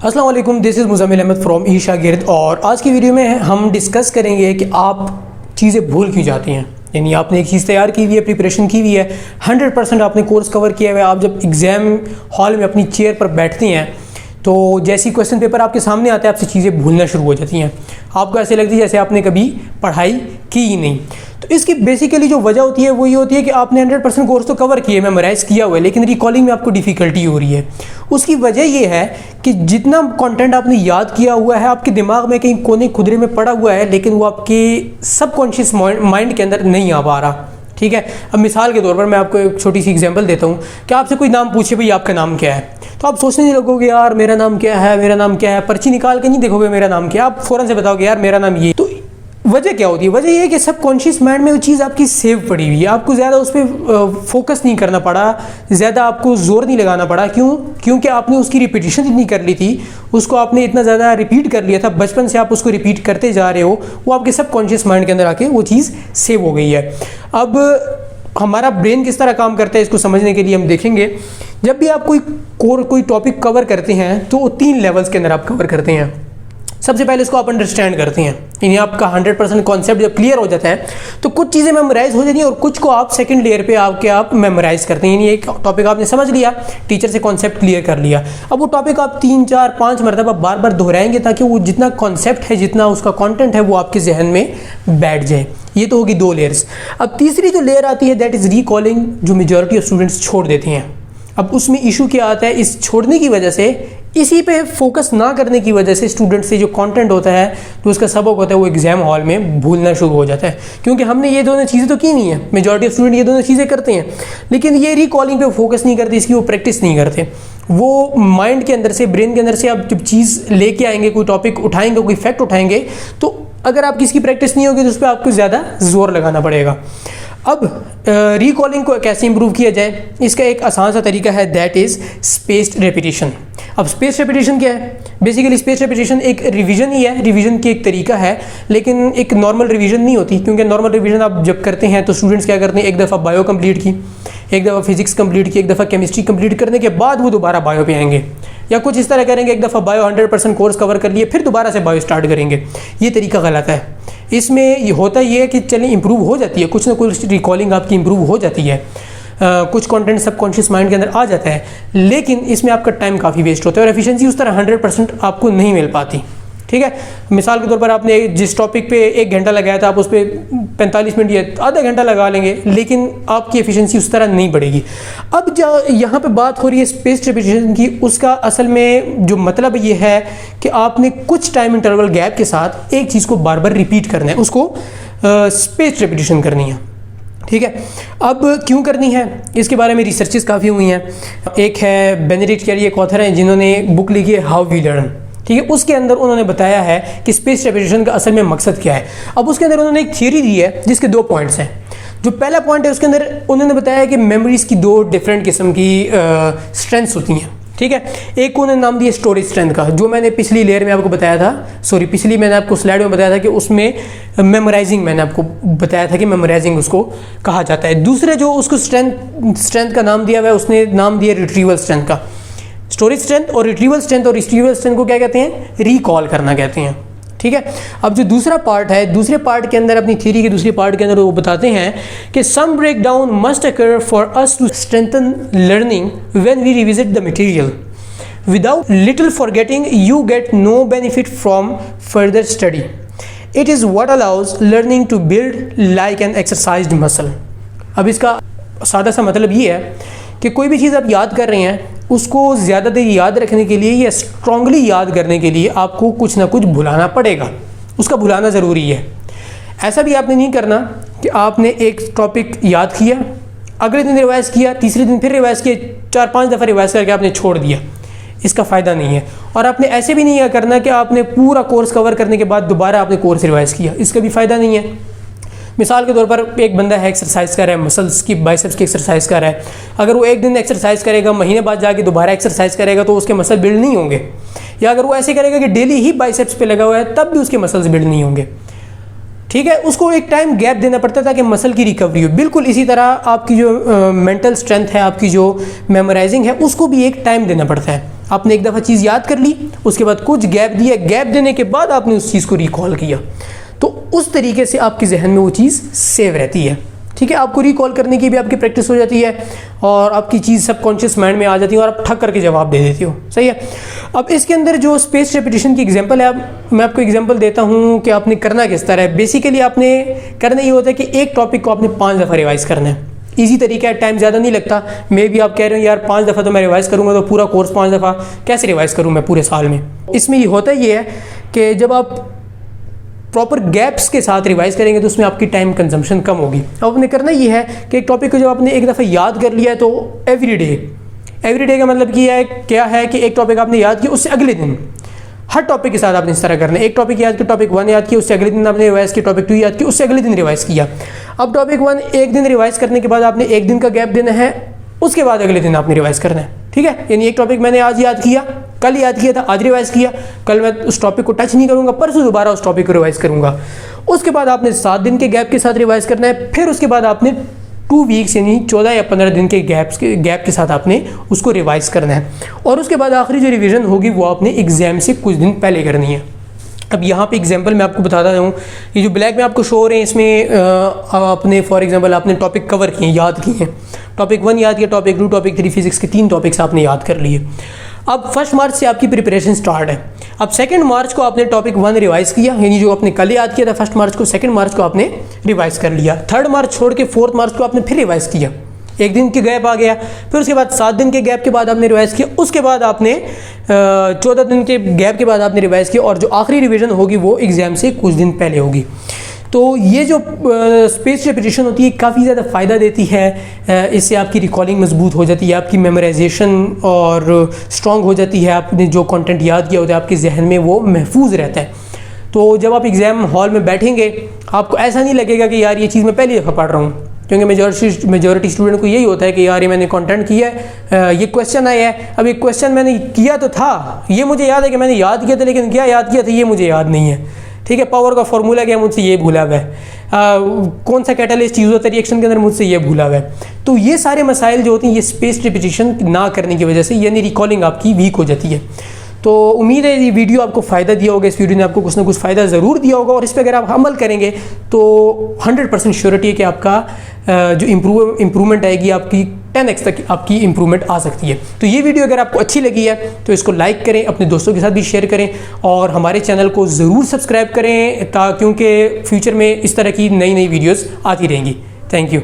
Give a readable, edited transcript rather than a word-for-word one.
अस्सलाम वालेकुम, this is Muzammil Ahmad from ईशागिर्द। और आज की वीडियो में हम डिस्कस करेंगे कि आप चीज़ें भूल क्यों जाती हैं। यानी आपने एक चीज़ तैयार की हुई है, प्रिपरेशन की हुई है, 100% आपने कोर्स कवर किया हुआ है। आप जब एग्ज़ाम हॉल में अपनी चेयर पर बैठती हैं तो जैसी क्वेश्चन पेपर आपके सामने आता है आपसे चीज़ें भूलना शुरू हो जाती हैं। आपको ऐसे लगती है जैसे आपने कभी पढ़ाई की ही नहीं। तो इसकी बेसिकली जो वजह होती है वो ये होती है कि आपने 100% कोर्स तो कवर किए, मेमोराइज़ किया हुआ है, लेकिन रिकॉलिंग में आपको डिफ़िकल्टी हो रही है। उसकी वजह ये है कि जितना कंटेंट आपने याद किया हुआ है आपके दिमाग में कहीं कोने खुदरे में पड़ा हुआ है, लेकिन वो आपके सबकॉन्शियस माइंड के अंदर नहीं आ पा रहा। ठीक है, अब मिसाल के तौर पर मैं आपको एक छोटी सी एग्जांपल देता हूँ कि आपसे कोई नाम पूछे भाई आपका नाम क्या है, तो आप सोचने नहीं लगोगे यार मेरा नाम क्या है, मेरा नाम क्या है, पर्ची निकाल के नहीं देखोगे मेरा नाम क्या, आप फ़ौरन से बताओगे यार मेरा नाम ये। तो वजह क्या होती है? वजह ये है कि सबकॉन्शियस माइंड में वो चीज़ आपकी सेव पड़ी हुई है, आपको ज़्यादा उस पर फोकस नहीं करना पड़ा, ज़्यादा आपको जोर नहीं लगाना पड़ा। क्यों? क्योंकि आपने उसकी रिपीटिशन इतनी कर ली थी, उसको आपने इतना ज़्यादा रिपीट कर लिया था, बचपन से आप उसको रिपीट करते जा रहे हो, वो आपके सबकॉन्शियस माइंड के अंदर आके वो चीज़ सेव हो गई है। अब हमारा ब्रेन किस तरह काम करता है इसको समझने के लिए हम देखेंगे। जब भी आप कोई टॉपिक कवर करते हैं तो 3 लेवल्स के अंदर आप कवर करते हैं। सबसे पहले इसको आप अंडरस्टैंड करते हैं, यानी आपका 100% कॉन्सेप्ट जब क्लियर हो जाता है तो कुछ चीज़ें मेमोराइज हो जाती हैं और कुछ को आप सेकंड लेयर पे आप मेमोराइज करते हैं। यानी एक टॉपिक आपने समझ लिया, टीचर से कॉन्सेप्ट क्लियर कर लिया, अब वो टॉपिक आप 3, 4, 5 मरतबा बार बार दोहराएंगे ताकि वो जितना कॉन्सेप्ट है, जितना उसका कॉन्टेंट है वो आपके जहन में बैठ जाए। ये तो होगी 2 लेयर्स। अब तीसरी जो लेयर आती है दैट इज़ रिकॉलिंग, जो मेजॉरिटी ऑफ स्टूडेंट्स छोड़ देते हैं। अब उसमें इशू क्या आता है? इस छोड़ने की वजह से, इसी पे फोकस ना करने की वजह से स्टूडेंट से जो कंटेंट होता है, जो उसका सबक होता है, वो एग्जाम हॉल में भूलना शुरू हो जाता है। क्योंकि हमने ये दोनों चीज़ें तो की नहीं है, मेजॉरिटी ऑफ स्टूडेंट ये दोनों चीज़ें करते हैं, लेकिन ये रिकॉलिंग पे फोकस नहीं करते, इसकी वो प्रैक्टिस नहीं करते। वो माइंड के अंदर से, ब्रेन के अंदर से आप जब चीज़ लेके आएंगे, कोई टॉपिक उठाएंगे, कोई फैक्ट उठाएंगे, तो अगर आपकी इसकी प्रैक्टिस नहीं होगी तो उस पर आपको ज़्यादा जोर लगाना पड़ेगा। अब रिकॉलिंग को कैसे इंप्रूव किया जाए? इसका एक आसान सा तरीका है, दैट इज़ स्पेस्ड रेपिटेशन। अब स्पेस रेपिटेशन क्या है? बेसिकली स्पेस रेपिटेशन एक रिवीजन ही है, रिवीजन की एक तरीका है, लेकिन एक नॉर्मल रिवीजन नहीं होती। क्योंकि नॉर्मल रिवीजन आप जब करते हैं तो स्टूडेंट्स क्या करते हैं, एक दफ़ा बायो कंप्लीट की, एक दफ़ा फिजिक्स कंप्लीट की, एक दफ़ा केमिस्ट्री कंप्लीट करने के बाद वो दोबारा बायो पे आएंगे, या कुछ इस तरह करेंगे, एक दफ़ा बायो 100% कोर्स कवर कर लिए, फिर दोबारा से बायो स्टार्ट करेंगे। ये तरीका गलत है। इसमें ये होता ये है कि चलें इंप्रूव हो जाती है, कुछ ना कुछ रिकॉलिंग आपकी इंप्रूव हो जाती है, कुछ कंटेंट सबकॉन्शियस माइंड के अंदर आ जाता है, लेकिन इसमें आपका टाइम काफ़ी वेस्ट होता है और एफिशिएंसी उस तरह 100% आपको नहीं मिल पाती। ठीक है, मिसाल के तौर पर आपने जिस टॉपिक पे 1 घंटा लगाया था, आप उस पर 45 मिनट या आधा घंटा लगा लेंगे, लेकिन आपकी एफिशिएंसी उस तरह नहीं बढ़ेगी। अब यहाँ पे बात हो रही है स्पेस रेपिटेशन की, उसका असल में जो मतलब ये है कि आपने कुछ टाइम इंटरवल गैप के साथ एक चीज़ को बार बार रिपीट करना है, उसको स्पेस रेपिटेशन करनी है। ठीक है, अब क्यों करनी है इसके बारे में रिसर्चेस काफ़ी हुई हैं। एक है बेनेडिक्ट कैरी, एक ऑथर हैं जिन्होंने बुक लिखी है हाउ वी लर्न। ठीक है, उसके अंदर उन्होंने बताया है कि स्पेस रेपिटेशन का असल में मकसद क्या है। अब उसके अंदर उन्होंने एक थियरी दी है जिसके 2 पॉइंट्स हैं। जो पहला पॉइंट है उसके अंदर उन्होंने बताया कि मेमोरीज की 2 डिफरेंट किस्म की स्ट्रेंथ्स होती हैं। ठीक है, एक को उन्होंने नाम दिया स्टोरेज स्ट्रेंथ का, जो मैंने पिछली लेयर में आपको बताया था, पिछली मैंने आपको स्लाइड में बताया था कि उसमें मेमोराइजिंग, मैंने आपको बताया था कि मेमोराइजिंग उसको कहा जाता है। दूसरे जो उसको स्ट्रेंथ का नाम दिया हुआ है, उसने नाम दिया रिट्रीवल स्ट्रेंथ का। स्टोरेज स्ट्रेंथ और रिट्रीवल स्ट्रेंथ को क्या कहते हैं? रिकॉल करना कहते हैं। ठीक है, अब जो दूसरा पार्ट है, दूसरे पार्ट के अंदर, अपनी थ्योरी के दूसरे पार्ट के अंदर वो बताते हैं कि some breakdown must occur for us to strengthen learning when we revisit the material without little forgetting you get no benefit from further study. It is what allows learning to build like an exercised muscle. अब इसका सादा सा मतलब ये है कि कोई भी चीज़ आप याद कर रहे हैं, उसको ज़्यादा देर याद रखने के लिए या स्ट्रांगली याद करने के लिए आपको कुछ ना कुछ भुलाना पड़ेगा, उसका भुलाना ज़रूरी है। ऐसा भी आपने नहीं करना कि आपने एक टॉपिक याद किया, अगले दिन रिवाइज़ किया, तीसरे दिन फिर रिवाइज़ किया, 4-5 दफ़ा रिवाइज़ करके आपने छोड़ दिया, इसका फ़ायदा नहीं है। और आपने ऐसे भी नहीं करना कि आपने पूरा कोर्स कवर करने के बाद दोबारा आपने कोर्स रिवाइज़ किया, इसका भी फ़ायदा नहीं है। मिसाल के तौर पर एक बंदा है, एक्सरसाइज कर रहा है, मसल्स की, बाइसेप्स की एक्सरसाइज कर रहा है, अगर वो एक दिन एक्सरसाइज करेगा, महीने बाद जाके दोबारा एक्सरसाइज करेगा तो उसके मसल बिल्ड नहीं होंगे। या अगर वो ऐसे करेगा कि डेली ही बाइसेप्स पे लगा हुआ है, तब भी उसके मसल्स बिल्ड नहीं होंगे। ठीक है, उसको एक टाइम गैप देना पड़ता है ताकि मसल की रिकवरी हो। बिल्कुल इसी तरह आपकी जो मेंटल स्ट्रेंथ है, आपकी जो मेमोराइजिंग है, उसको भी एक टाइम देना पड़ता है। आपने एक दफ़ा चीज़ याद कर ली, उसके बाद कुछ गैप दिया, गैप देने के बाद आपने उस चीज़ को रिकॉल किया, तो उस तरीके से आपके जहन में वो चीज़ सेव रहती है। ठीक है, आपको रिकॉल करने की भी आपकी प्रैक्टिस हो जाती है और आपकी चीज़ सबकॉन्शियस माइंड में आ जाती है और आप ठक करके जवाब दे देती हो। सही है। अब इसके अंदर जो स्पेस रेपिटेशन की एग्जांपल है, अब मैं आपको एग्जांपल देता हूँ कि आपने करना किस तरह है। बेसिकली आपने करना ये होता है कि एक टॉपिक को आपने 5 दफ़ा रिवाइज करना है। ईजी तरीका है, टाइम ज़्यादा नहीं लगता। मे भी आप कह रहे हो यार 5 दफ़ा तो मैं रिवाइज़ करूँगा, तो पूरा कोर्स 5 दफ़ा कैसे रिवाइज़ करूँ मैं पूरे साल में। इसमें ये होता ये है कि जब आप प्रॉपर गैप्स के साथ रिवाइज करेंगे तो उसमें आपकी टाइम कंजम्पशन कम होगी। अब आपने करना ये है कि एक टॉपिक को जब आपने एक दफ़ा याद कर लिया है तो एवरीडे का मतलब क्या है कि एक टॉपिक आपने याद किया, उससे अगले दिन हर टॉपिक के साथ आपने इस तरह करना है। एक टॉपिक याद किया, टॉपिक 1 याद किया, उससे अगले दिन आपने रिवाइज किया, टॉपिक 2 याद किया, उससे अगले दिन रिवाइज किया। अब टॉपिक 1 एक दिन रिवाइज करने के बाद आपने एक दिन का गैप देना है, उसके बाद अगले दिन आपने रिवाइज करना है। ठीक है, यानी एक टॉपिक मैंने आज याद किया, कल याद किया था, आज रिवाइज किया, कल मैं उस टॉपिक को टच नहीं करूंगा, परसों दोबारा उस टॉपिक को रिवाइज करूंगा। उसके बाद आपने 7 दिन के गैप के साथ रिवाइज करना है, फिर उसके बाद आपने 2 वीक्स यानी 14 या 15 दिन के गैप के साथ आपने उसको रिवाइज करना है। और उसके बाद आखिरी जो रिवीजन होगी वो आपने एग्जाम से कुछ दिन पहले करनी है। अब यहाँ पे एग्जांपल मैं आपको बताता हूँ, ये जो ब्लैक में आपको शो हो रहे हैं इसमें आपने फॉर एग्जांपल आपने टॉपिक कवर किए, याद किए हैं। टॉपिक 1 याद किया, टॉपिक 2, टॉपिक 3 फिजिक्स के 3 टॉपिक्स आपने याद कर लिए। अब 1 मार्च से आपकी प्रिपरेशन स्टार्ट है। अब 2 मार्च को आपने टॉपिक 1 रिवाइज किया, यानी जो आपने कल याद किया था 1 मार्च को, 2 मार्च को आपने रिवाइज कर लिया। 3 मार्च छोड़ के 4 मार्च को आपने फिर रिवाइज किया, एक दिन के गैप आ गया। फिर उसके बाद 7 दिन के गैप के बाद आपने रिवाइज किया, उसके बाद आपने 14 दिन के गैप के बाद आपने रिवाइज किया, और जो आखिरी रिवीजन होगी वो एग्जाम से कुछ दिन पहले होगी। तो ये जो स्पेस रेपिटेशन होती है काफ़ी ज़्यादा फ़ायदा देती है। इससे आपकी रिकॉलिंग मजबूत हो जाती है, आपकी मेमोराइजेशन और स्ट्रॉन्ग हो जाती है। आपने जो कंटेंट याद किया होता है आपके जहन में वो महफूज रहता है। तो जब आप एग्ज़ाम हॉल में बैठेंगे आपको ऐसा नहीं लगेगा कि यार ये चीज़ मैं पहली दफ़ा पढ़ रहा हूँ, क्योंकि मेजॉरिटी स्टूडेंट को यही होता है कि यार ये मैंने कंटेंट किया है, ये क्वेश्चन आया है, अब ये क्वेश्चन मैंने किया तो था, ये मुझे याद है कि मैंने याद किया था, लेकिन क्या याद किया था ये मुझे याद नहीं है। ठीक है, पावर का फॉर्मूला क्या मुझसे ये भूला हुआ है, कौन सा कैटालिस्ट यूज़ होता है रिएक्शन के अंदर मुझसे ये भूला हुआ है। तो ये सारे मसाइल जो होते हैं ये स्पेस रिपीटिशन ना करने की वजह से, यानी रिकॉलिंग आपकी वीक हो जाती है। तो उम्मीद है ये वीडियो आपको फ़ायदा दिया होगा, इस वीडियो ने आपको कुछ ना कुछ फ़ायदा ज़रूर दिया होगा, और इस पर अगर आप अमल करेंगे तो 100% श्योरिटी है कि आपका जो इम्प्रूवमेंट आएगी आपकी 10x तक आपकी इम्प्रूवमेंट आ सकती है। तो ये वीडियो अगर आपको अच्छी लगी है तो इसको लाइक करें, अपने दोस्तों के साथ भी शेयर करें, और हमारे चैनल को ज़रूर सब्सक्राइब करें क्योंकि फ्यूचर में इस तरह की नई वीडियोज़ आती रहेंगी। Thank you.